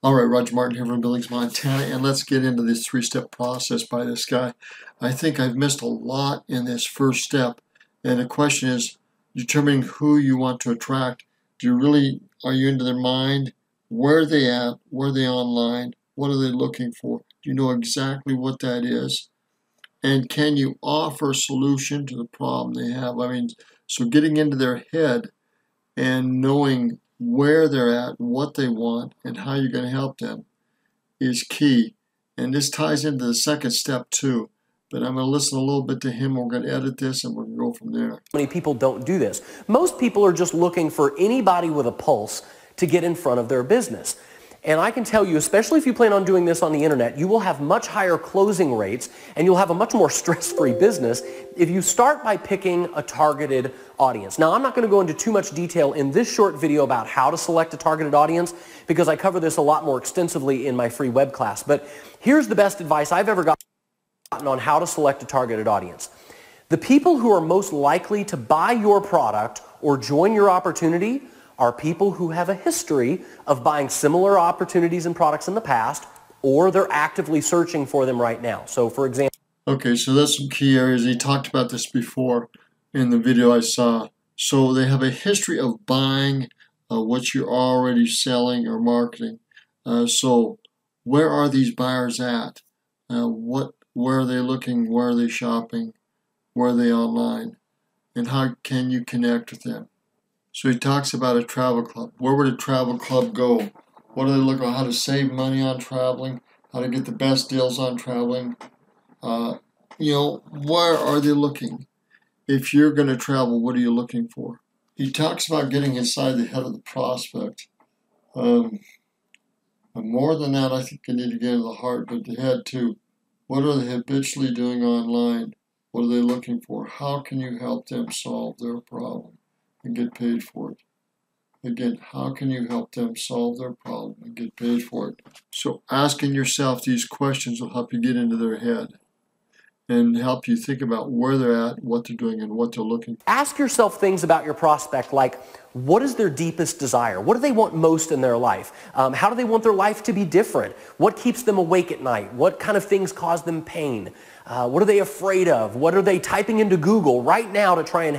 All right, Roger Martin here from Billings, Montana, and let's get into this three-step process by this guy. I think I've missed a lot in this first step, and the question is determining who you want to attract. Are you into their mind? Where are they at? Where are they online? What are they looking for? Do you know exactly what that is? And can you offer a solution to the problem they have? So getting into their head and knowing where they're at, what they want, and how you're going to help them is key. And this ties into the second step too. But I'm going to listen a little bit to him. We're going to edit this and we're going to go from there. Many people don't do this. Most people are just looking for anybody with a pulse to get in front of their business. And I can tell you, especially if you plan on doing this on the internet, you will have much higher closing rates and you'll have a much more stress-free business if you start by picking a targeted audience. Now, I'm not going to go into too much detail in this short video about how to select a targeted audience because I cover this a lot more extensively in my free web class. But here's the best advice I've ever gotten on how to select a targeted audience. The people who are most likely to buy your product or join your opportunity are people who have a history of buying similar opportunities and products in the past, or they're actively searching for them right now. So for example... Okay, so that's some key areas. He talked about this before in the video I saw. So they have a history of buying what you're already selling or marketing. So where are these buyers at? Where are they looking? Where are they shopping? Where are they online? And how can you connect with them? So he talks about a travel club. Where would a travel club go? What are they looking at? How to save money on traveling? How to get the best deals on traveling? Where are they looking? If you're going to travel, what are you looking for? He talks about getting inside the head of the prospect. And more than that, I think you need to get into the heart, but the head too. What are they habitually doing online? What are they looking for? How can you help them solve their problem and get paid for it? Again, how can you help them solve their problem and get paid for it? So asking yourself these questions will help you get into their head and help you think about where they're at, what they're doing, and what they're looking for. Ask yourself things about your prospect like, what is their deepest desire? What do they want most in their life? How do they want their life to be different? What keeps them awake at night? What kind of things cause them pain? What are they afraid of? What are they typing into Google right now to try and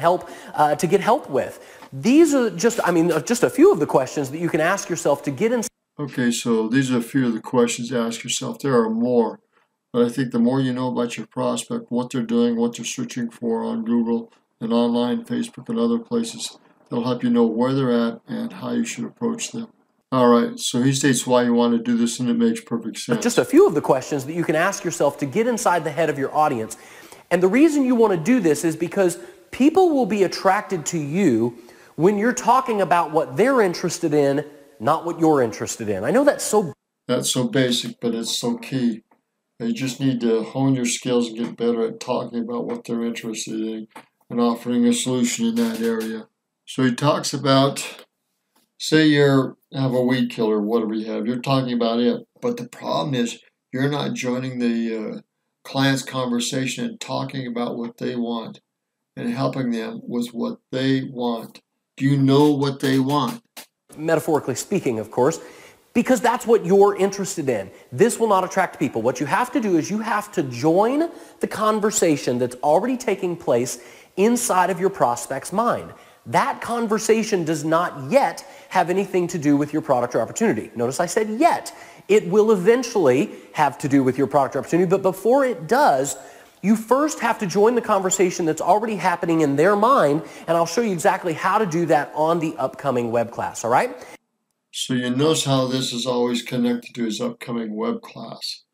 to get help with? These are just a few of the questions that you can ask yourself to get inside. Okay, so these are a few of the questions to ask yourself. There are more, but I think the more you know about your prospect, what they're doing, what they're searching for on Google and online, Facebook, and other places, they'll help you know where they're at and how you should approach them. All right, so he states why you want to do this, and it makes perfect sense. Just a few of the questions that you can ask yourself to get inside the head of your audience. And the reason you want to do this is because people will be attracted to you when you're talking about what they're interested in, not what you're interested in. I know that's so basic, but it's so key. You just need to hone your skills and get better at talking about what they're interested in and offering a solution in that area. So he talks about, say you have a weed killer, whatever you have, you're talking about it. But the problem is you're not joining the client's conversation and talking about what they want and helping them with what they want. Do you know what they want? Metaphorically speaking, of course, because that's what you're interested in. This will not attract people. What you have to do is you have to join the conversation that's already taking place inside of your prospect's mind. That conversation does not yet have anything to do with your product or opportunity. Notice I said yet. It will eventually have to do with your product or opportunity, but before it does, you first have to join the conversation that's already happening in their mind, and I'll show you exactly how to do that on the upcoming web class, all right? So you notice how this is always connected to his upcoming web class.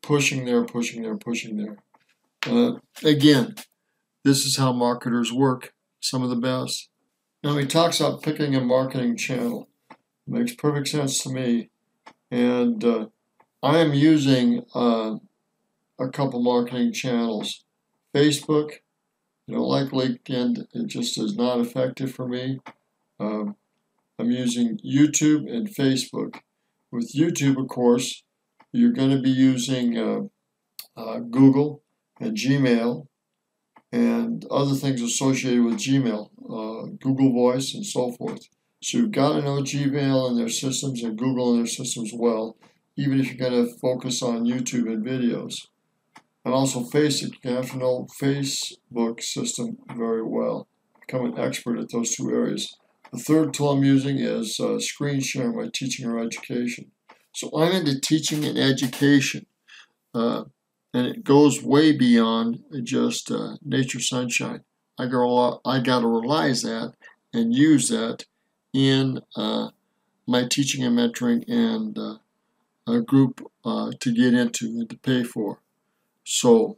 Pushing there, pushing there, pushing there. Again, this is how marketers work, some of the best. Now he talks about picking a marketing channel. It makes perfect sense to me. And I am using a couple marketing channels. Facebook, like LinkedIn, it just is not effective for me. I'm using YouTube and Facebook. With YouTube, of course, you're going to be using Google and Gmail and other things associated with Gmail, Google Voice and so forth. So you've got to know Gmail and their systems and Google and their systems well, even if you're going to focus on YouTube and videos. And also Facebook, you have to know Facebook system very well. Become an expert at those two areas. The third tool I'm using is screen sharing by teaching or education. So I'm into teaching and education, and it goes way beyond just nature sunshine. I got to realize that and use that in my teaching and mentoring and a group to get into and to pay for. So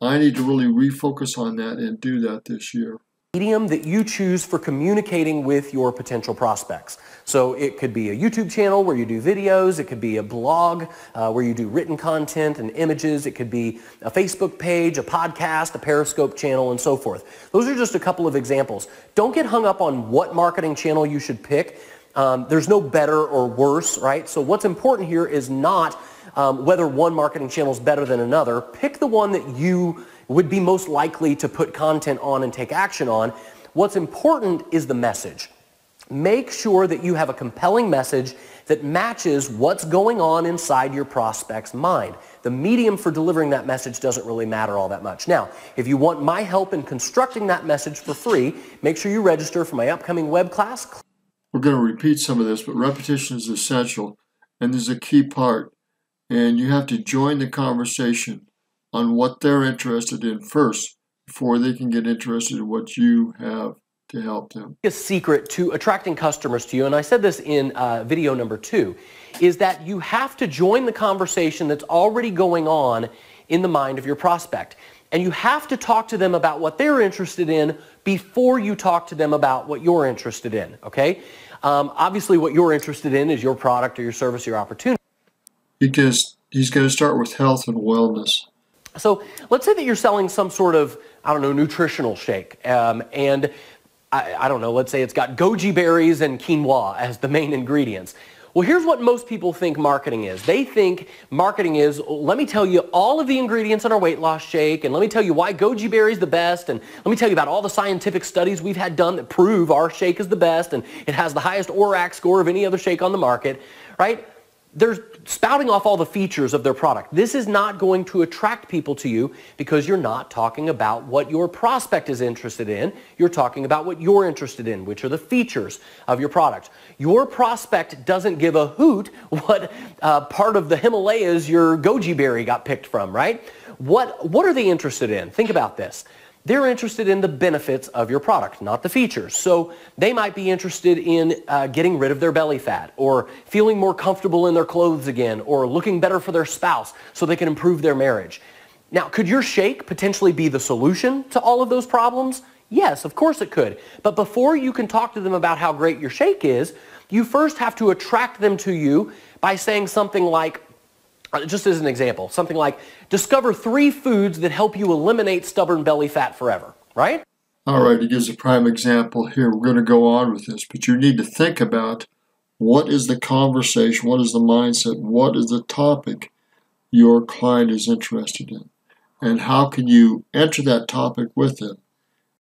I need to really refocus on that and do that this year. Medium that you choose for communicating with your potential prospects. So it could be a YouTube channel where you do videos, it could be a blog where you do written content and images, it could be a Facebook page, a podcast, a Periscope channel, and so forth. Those are just a couple of examples. Don't get hung up on what marketing channel you should pick. There's no better or worse, right? So what's important here is not whether one marketing channel is better than another. Pick the one that you would be most likely to put content on and take action on. What's important is the message. Make sure that you have a compelling message that matches what's going on inside your prospect's mind. The medium for delivering that message doesn't really matter all that much. Now, if you want my help in constructing that message for free, make sure you register for my upcoming web class. We're going to repeat some of this, but repetition is essential, and this is a key part. And you have to join the conversation on what they're interested in first before they can get interested in what you have to help them. A secret to attracting customers to you, and I said this in video number 2, is that you have to join the conversation that's already going on in the mind of your prospect. And you have to talk to them about what they're interested in before you talk to them about what you're interested in, okay? Obviously, what you're interested in is your product or your service or your opportunity. Because he's going to start with health and wellness. So let's say that you're selling some sort of, I don't know, nutritional shake. And I don't know, let's say it's got goji berries and quinoa as the main ingredients. Well, here's what most people think marketing is. They think marketing is, let me tell you all of the ingredients in our weight loss shake, and let me tell you why goji berry is the best, and let me tell you about all the scientific studies we've had done that prove our shake is the best, and it has the highest ORAC score of any other shake on the market, right? They're spouting off all the features of their product. This is not going to attract people to you because you're not talking about what your prospect is interested in. You're talking about what you're interested in, which are the features of your product. Your prospect doesn't give a hoot what part of the Himalayas your goji berry got picked from, right? What are they interested in? Think about this. They're interested in the benefits of your product, not the features. So they might be interested in getting rid of their belly fat, or feeling more comfortable in their clothes again, or looking better for their spouse so they can improve their marriage. Now, could your shake potentially be the solution to all of those problems? Yes, of course it could. But before you can talk to them about how great your shake is, you first have to attract them to you by saying something like, just as an example, something like, discover 3 foods that help you eliminate stubborn belly fat forever, right? All right, he gives a prime example here. We're going to go on with this, but you need to think about what is the conversation, what is the mindset, what is the topic your client is interested in, and how can you enter that topic with them